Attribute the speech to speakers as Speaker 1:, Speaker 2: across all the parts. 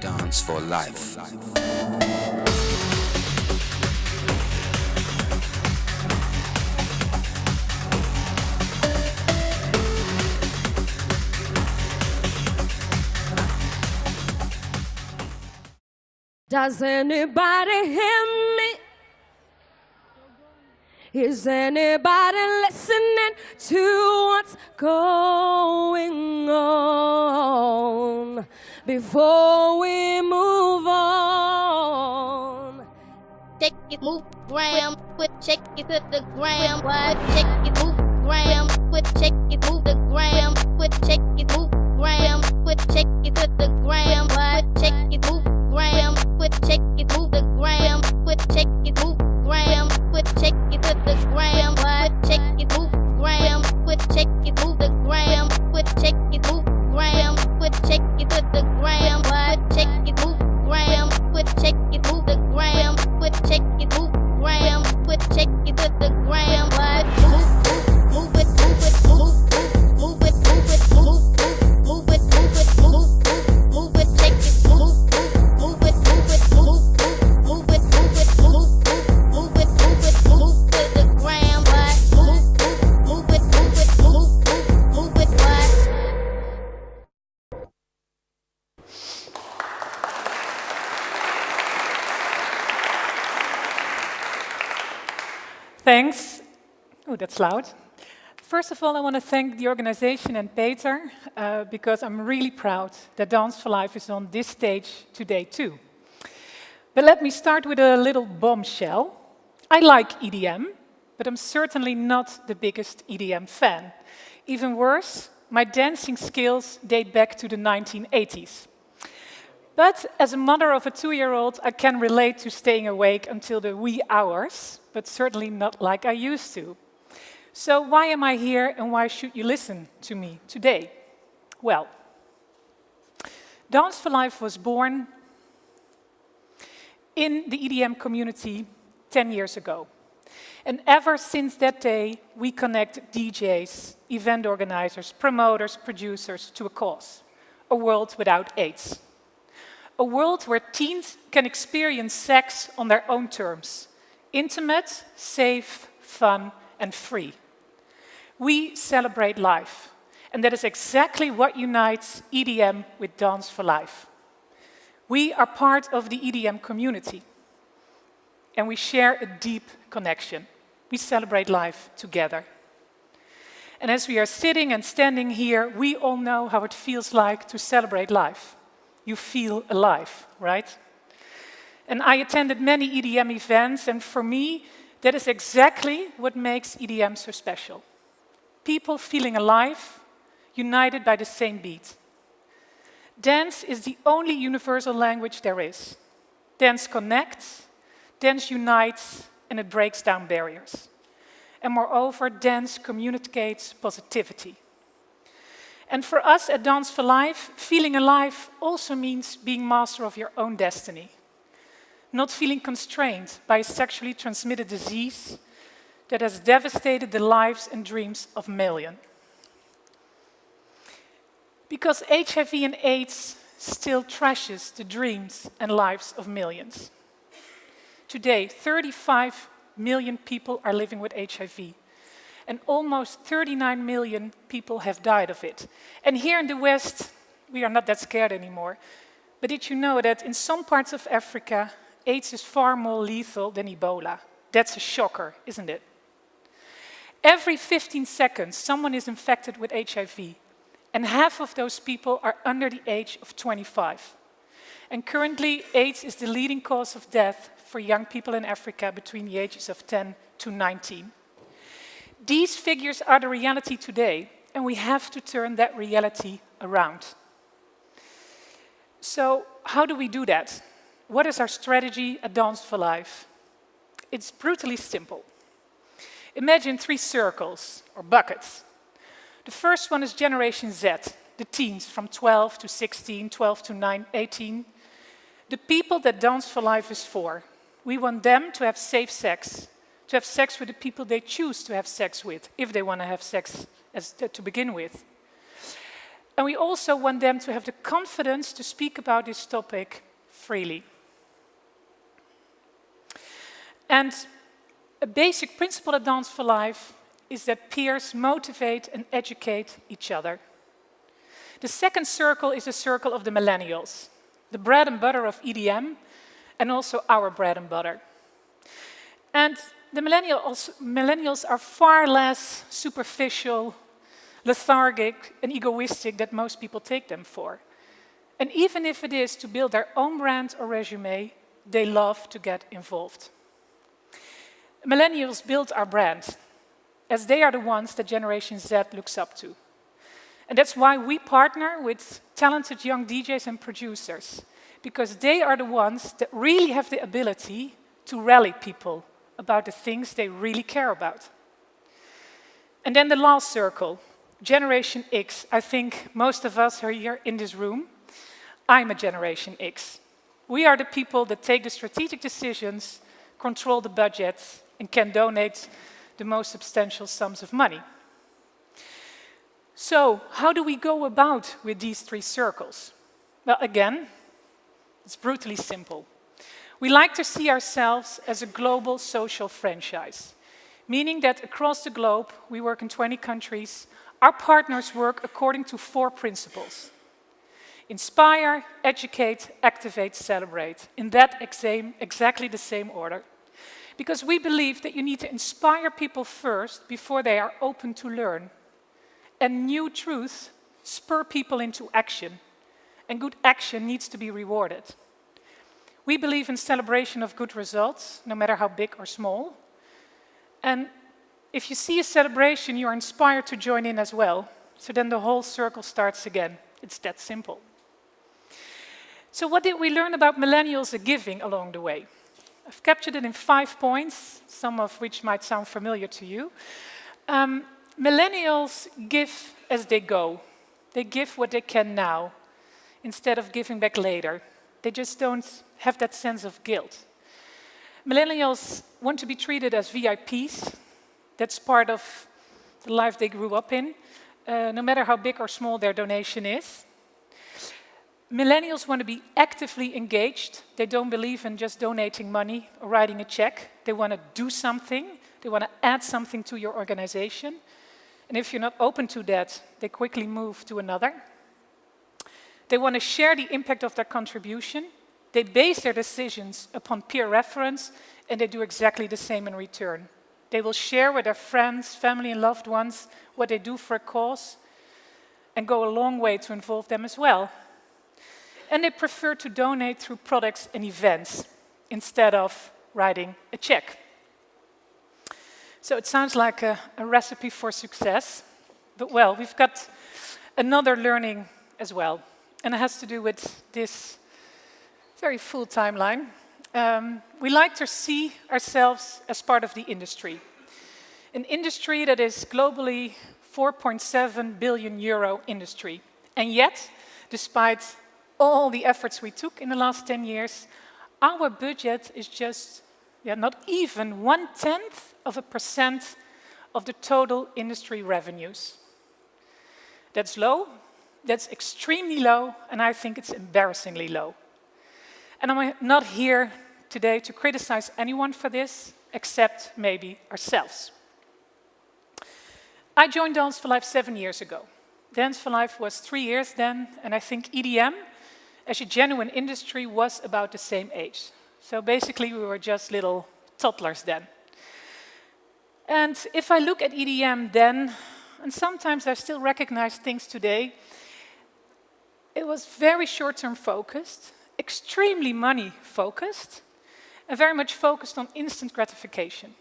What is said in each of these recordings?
Speaker 1: Dance4Life.
Speaker 2: Does anybody hear me? Is anybody listening to what's going on before we move on?
Speaker 3: Check it, move, gram, put check it to the gram, what? Check it, move, gram, put check it, move the gram, put check it, move, gram, put check it to the gram, what? Check it, move, gram, put check it, move the gram, put check it, move, gram, put check it to the gram, what? Check it, move, gram, put check it, move the gram, put check it, move, gram, put check it to the gram, what? Check it, move, gram, put check it, move the gram, put check it, move, gram, put check it to the gram, what? Move it, move it, move it, move it, move it, move it, move it, move it, move it, move it, check it, move it, move it, move it, move it, move it, move it, move it, move to the gram, what? Move it, move it, move it, what?
Speaker 4: Thanks. Oh, that's loud. First of all, I want to thank the organization and Peter because I'm really proud that Dance4Life is on this stage today too. But let me start with a little bombshell. I like EDM, but I'm certainly not the biggest EDM fan. Even worse, my dancing skills date back to the 1980s. But as a mother of a 2-year-old, I can relate to staying awake until the wee hours, but certainly not like I used to. So why am I here and why should you listen to me today? Well, Dance4Life was born in the EDM community 10 years ago. And ever since that day, we connect DJs, event organizers, promoters, producers to a cause: a world without AIDS. A world where teens can experience sex on their own terms: intimate, safe, fun, and free. We celebrate life, and that is exactly what unites EDM with Dance4Life. We are part of the EDM community, and we share a deep connection. We celebrate life together. And as we are sitting and standing here, we all know how it feels like to celebrate life. You feel alive, right? And I attended many EDM events, and for me, that is exactly what makes EDM so special. People feeling alive, united by the same beat. Dance is the only universal language there is. Dance connects, dance unites, and it breaks down barriers. And moreover, dance communicates positivity. And for us at Dance4Life, feeling alive also means being master of your own destiny. Not feeling constrained by a sexually transmitted disease that has devastated the lives and dreams of millions. Because HIV and AIDS still trashes the dreams and lives of millions. Today, 35 million people are living with HIV, and almost 39 million people have died of it. And here in the West, we are not that scared anymore. But did you know that in some parts of Africa, AIDS is far more lethal than Ebola? That's a shocker, isn't it? Every 15 seconds, someone is infected with HIV, and half of those people are under the age of 25. And currently, AIDS is the leading cause of death for young people in Africa between the ages of 10 to 19. These figures are the reality today, and we have to turn that reality around. So, how do we do that? What is our strategy at Dance4Life? It's brutally simple. Imagine 3 circles, or buckets. The first one is Generation Z, the teens from 12 to 16, 12 to 18. The people that Dance4Life is for. We want them to have safe sex, to have sex with the people they choose to have sex with, if they want to have sex to begin with. And we also want them to have the confidence to speak about this topic freely. And a basic principle at Dance4Life is that peers motivate and educate each other. The second circle is the circle of the millennials, the bread and butter of EDM, and also our bread and butter. And the millennials are far less superficial, lethargic, and egoistic than most people take them for. And even if it is to build their own brand or resume, they love to get involved. Millennials build our brand, as they are the ones that Generation Z looks up to. And that's why we partner with talented young DJs and producers, because they are the ones that really have the ability to rally people about the things they really care about. And then the last circle, Generation X. I think most of us are here in this room. I'm a Generation X. We are the people that take the strategic decisions, control the budgets, and can donate the most substantial sums of money. So, how do we go about with these three circles? Well, again, it's brutally simple. We like to see ourselves as a global social franchise, meaning that across the globe, we work in 20 countries, our partners work according to 4 principles. Inspire, educate, activate, celebrate. In that exactly the same order. Because we believe that you need to inspire people first before they are open to learn. And new truths spur people into action. And good action needs to be rewarded. We believe in celebration of good results, no matter how big or small. And if you see a celebration, you are inspired to join in as well. So then the whole circle starts again. It's that simple. So what did we learn about millennials and giving along the way? I've captured it in 5 points, some of which might sound familiar to you. Millennials give as they go. They give what they can now, instead of giving back later. They just don't have that sense of guilt. Millennials want to be treated as VIPs. That's part of the life they grew up in, no matter how big or small their donation is. Millennials want to be actively engaged. They don't believe in just donating money or writing a check. They want to do something. They want to add something to your organization. And if you're not open to that, they quickly move to another. They want to share the impact of their contribution. They base their decisions upon peer reference, and they do exactly the same in return. They will share with their friends, family, and loved ones what they do for a cause, and go a long way to involve them as well. And they prefer to donate through products and events instead of writing a check. So it sounds like a recipe for success, but well, we've got another learning as well, and it has to do with this very full timeline. We like to see ourselves as part of the industry, an industry that is globally 4.7 billion euro industry, and yet, despite all the efforts we took in the last 10 years, our budget is just not even 0.1% of the total industry revenues. That's low, that's extremely low, and I think it's embarrassingly low. And I'm not here today to criticize anyone for this, except maybe ourselves. I joined Dance4Life 7 years ago. Dance4Life was 3 years then, and I think EDM, as a genuine industry, was about the same age. So basically, we were just little toddlers then. And if I look at EDM then, and sometimes I still recognize things today, it was very short-term focused, extremely money focused, and very much focused on instant gratification.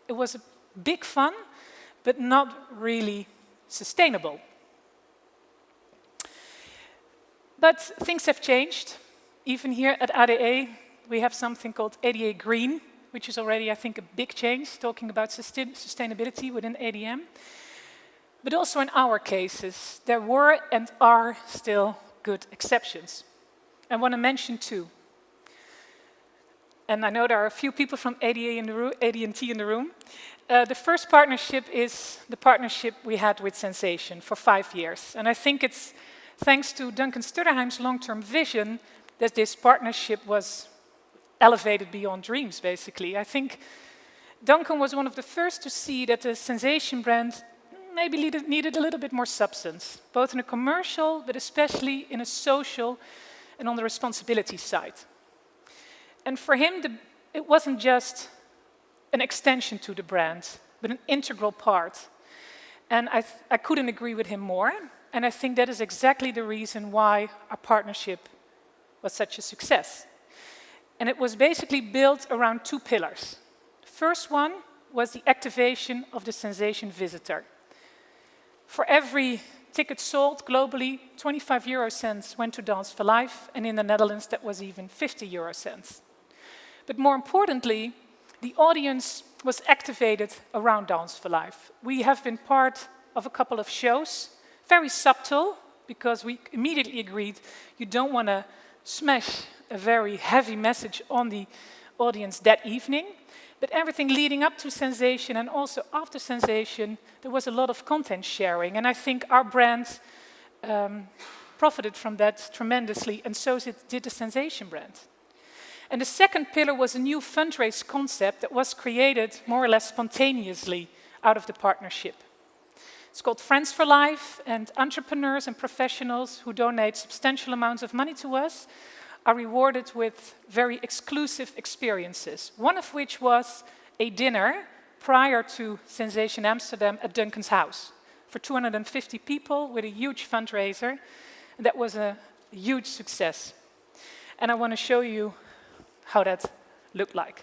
Speaker 4: It was a big fun, but not really sustainable. But things have changed. Even here at ADE, we have something called ADA Green, which is already, I think, a big change, talking about sustainability within ADM. But also in our cases, there were and are still good exceptions. I want to mention 2. And I know there are a few people from ADA in the room, AD&T in the room. The first partnership is the partnership we had with Sensation for 5 years. And I think it's thanks to Duncan Stutterheim's long-term vision, that this partnership was elevated beyond dreams, basically. I think Duncan was one of the first to see that the sensation brand maybe needed a little bit more substance, both in a commercial, but especially in a social and on the responsibility side. And for him, it wasn't just an extension to the brand, but an integral part. And I couldn't agree with him more. And I think that is exactly the reason why our partnership was such a success. And it was basically built around two pillars. The first one was the activation of the sensation visitor. For every ticket sold globally, 25 euro cents went to Dance4Life, and in the Netherlands that was even 50 euro cents. But more importantly, the audience was activated around Dance4Life. We have been part of a couple of shows, very subtle, because we immediately agreed you don't want to smash a very heavy message on the audience that evening. But everything leading up to Sensation and also after Sensation, there was a lot of content sharing. And I think our brand profited from that tremendously, and so did the Sensation brand. And the second pillar was a new fundraise concept that was created more or less spontaneously out of the partnership. It's called Friends for Life, and entrepreneurs and professionals who donate substantial amounts of money to us are rewarded with very exclusive experiences, one of which was a dinner prior to Sensation Amsterdam at Duncan's house for 250 people with a huge fundraiser. And that was a huge success. And I want to show you how that looked like.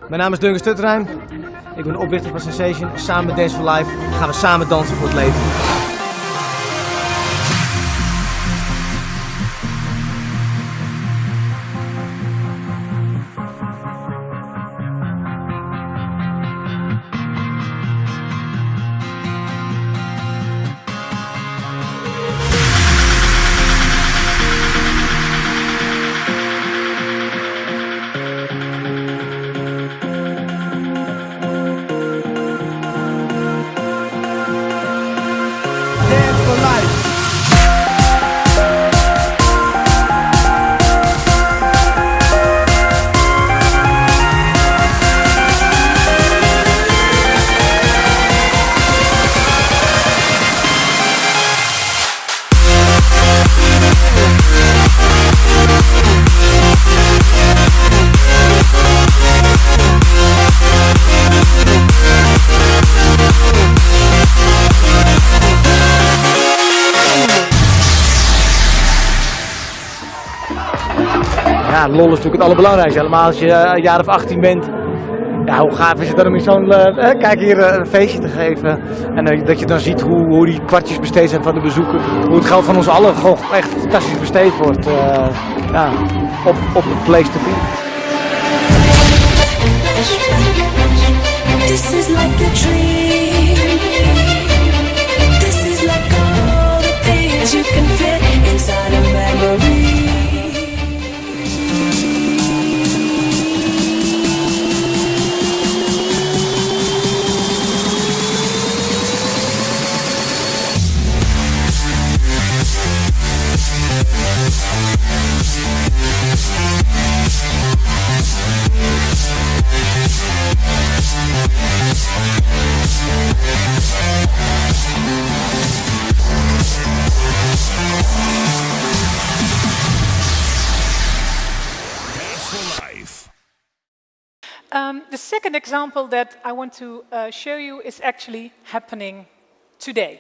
Speaker 1: Mijn naam is Duncan Stutterheim. Ik ben oprichter van Sensation. Samen met Dance4Life gaan we samen dansen voor het leven. Ja, lol is natuurlijk het allerbelangrijkste. Helemaal als je een jaar of 18 bent. Ja, hoe gaaf is het dan om in zo'n kijk hier een feestje te geven. En dat je dan ziet hoe die kwartjes besteed zijn van de bezoeker. Hoe het geld van ons allen gewoon echt fantastisch besteed wordt. Ja, op de place to be.
Speaker 5: This is like a dream. This is like all the things you can fit inside a memory.
Speaker 4: The second example that I want to show you is actually happening today.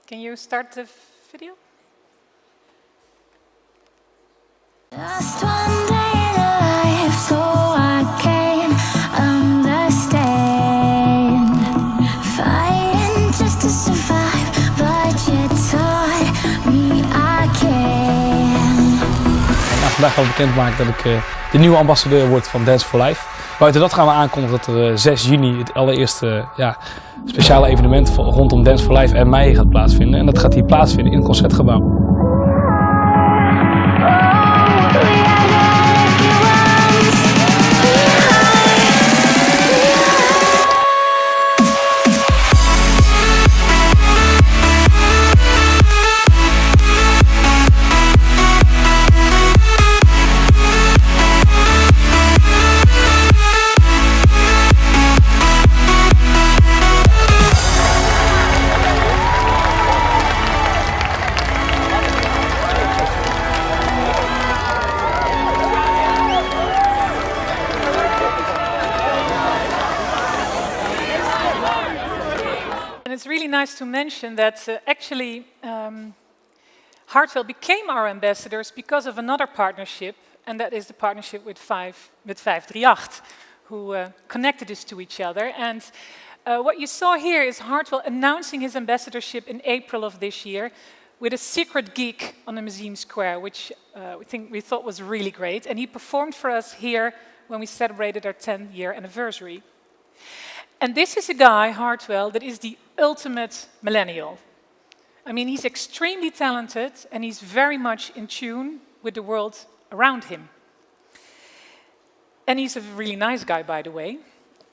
Speaker 4: Can you start the video?
Speaker 5: Just one day in life, so I can understand. Fighting just to survive, but you taught me I can.
Speaker 6: Vandaag gaan we bekendmaken dat ik de nieuwe ambassadeur word van Dance4Life. Buiten dat gaan we aankondigen dat er 6 juni het allereerste speciale evenement rondom Dance4Life en mij gaat plaatsvinden. En dat gaat hier plaatsvinden in het Concertgebouw.
Speaker 4: nice to mention that actually Hartwell became our ambassadors because of another partnership, and that is the partnership with 538, who connected us to each other. And what you saw here is Hartwell announcing his ambassadorship in April of this year with a secret gig on the Museum Square, which we thought was really great. And he performed for us here when we celebrated our 10-year anniversary. And this is a guy, Hartwell, that is the ultimate millennial. I mean, he's extremely talented and he's very much in tune with the world around him. And he's a really nice guy, by the way,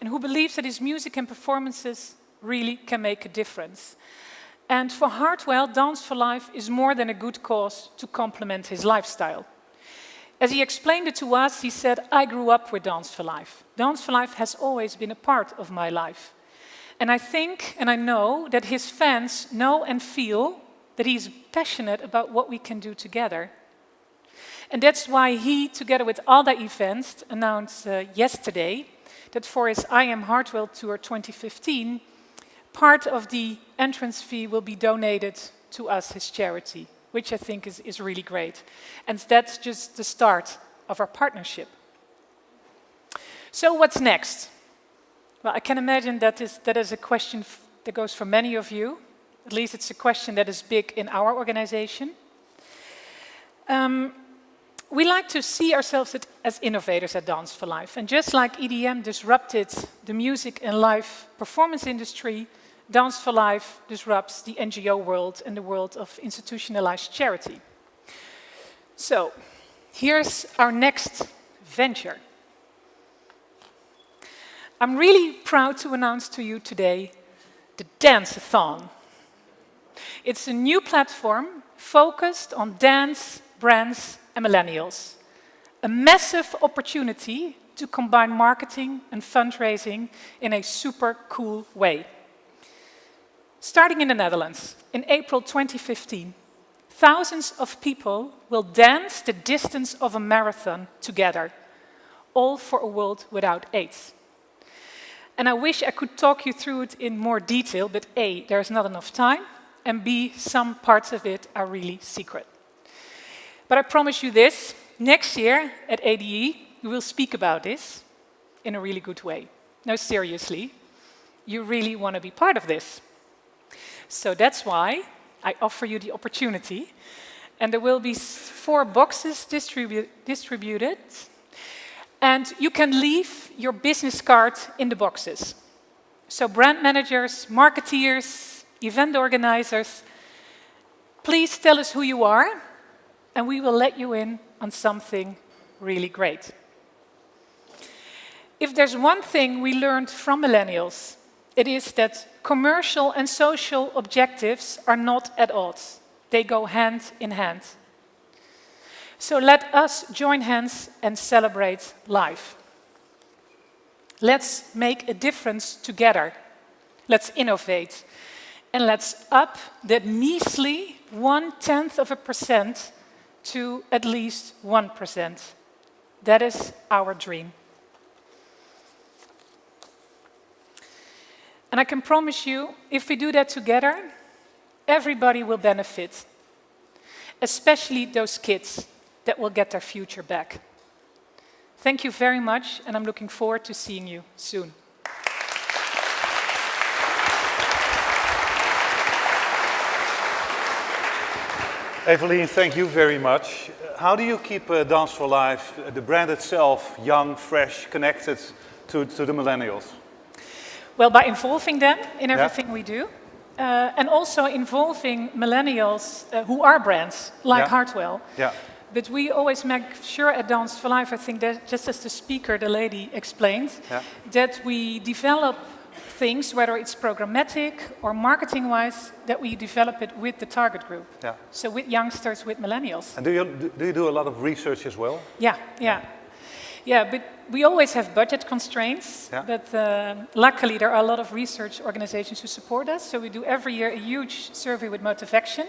Speaker 4: and who believes that his music and performances really can make a difference. And for Hartwell, Dance4Life is more than a good cause to complement his lifestyle. As he explained it to us, he said, I grew up with Dance4Life. Dance4Life has always been a part of my life. And I think, and I know, that his fans know and feel that he's passionate about what we can do together. And that's why he, together with other events, announced yesterday that for his I Am Hartwell Tour 2015, part of the entrance fee will be donated to us, his charity, which I think is really great. And that's just the start of our partnership. So what's next? Well, I can imagine that is a question that goes for many of you. At least it's a question that is big in our organization. We like to see ourselves as innovators at Dance4Life. And just like EDM disrupted the music and live performance industry, Dance4Life disrupts the NGO world and the world of institutionalized charity. So, here's our next venture. I'm really proud to announce to you today the Dance-a-thon. It's a new platform focused on dance, brands, and millennials. A massive opportunity to combine marketing and fundraising in a super cool way. Starting in the Netherlands, in April 2015, thousands of people will dance the distance of a marathon together, all for a world without AIDS. And I wish I could talk you through it in more detail, but A, there's not enough time, and B, some parts of it are really secret. But I promise you this, next year at ADE, we will speak about this in a really good way. No, seriously, you really want to be part of this. So that's why I offer you the opportunity, and there will be 4 boxes distributed, and you can leave your business card in the boxes. So brand managers, marketeers, event organizers, please tell us who you are, and we will let you in on something really great. If there's one thing we learned from millennials, it is that commercial and social objectives are not at odds. They go hand in hand. So let us join hands and celebrate life. Let's make a difference together. Let's innovate. And let's up that measly 0.1% to at least 1%. That is our dream. And I can promise you, if we do that together, everybody will benefit. Especially those kids that will get their future back. Thank you very much, and I'm looking forward to seeing you soon.
Speaker 7: Eveline, thank you very much. How do you keep Dance4Life, the brand itself, young, fresh, connected to the millennials?
Speaker 4: Well, by involving them in everything we do, and also involving millennials who are brands, like Hartwell.
Speaker 7: Yeah.
Speaker 4: But we always make sure at Dance4Life, I think that just as the speaker, the lady explained, that we develop things, whether it's programmatic or marketing-wise, that we develop it with the target group. Yeah. So with youngsters, with millennials.
Speaker 7: And do you do a lot of research as well?
Speaker 4: Yeah, but we always have budget constraints, but luckily there are a lot of research organizations who support us. So we do every year a huge survey with Motivation.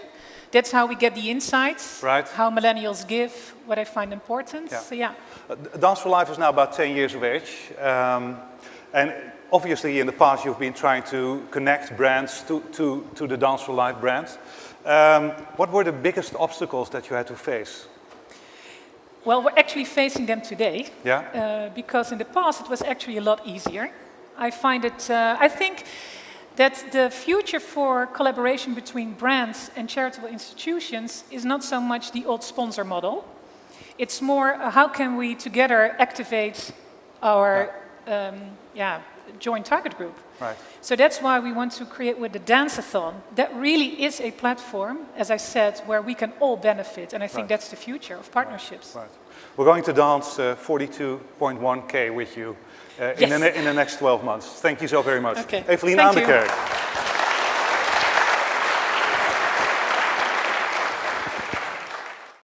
Speaker 4: That's how we get the insights, how millennials give, what I find important. So
Speaker 7: Dance4Life is now about 10 years of age. And obviously in the past you've been trying to connect brands to the Dance4Life brand. What were the biggest obstacles that you had to face?
Speaker 4: Well, we're actually facing them today.
Speaker 7: Yeah?
Speaker 4: Because in the past it was actually a lot easier. I think that the future for collaboration between brands and charitable institutions is not so much the old sponsor model. It's more how can we together activate our joint target group.
Speaker 7: Right.
Speaker 4: So that's why we want to create with the Dance-a-thon. That really is a platform, as I said, where we can all benefit. And I think that's the future of partnerships.
Speaker 7: Right. We're going to dance 42.1K with you in the next 12 months. Thank you so very much.
Speaker 4: Okay.
Speaker 7: Eveline,
Speaker 4: Thank you.
Speaker 7: Aendekerk.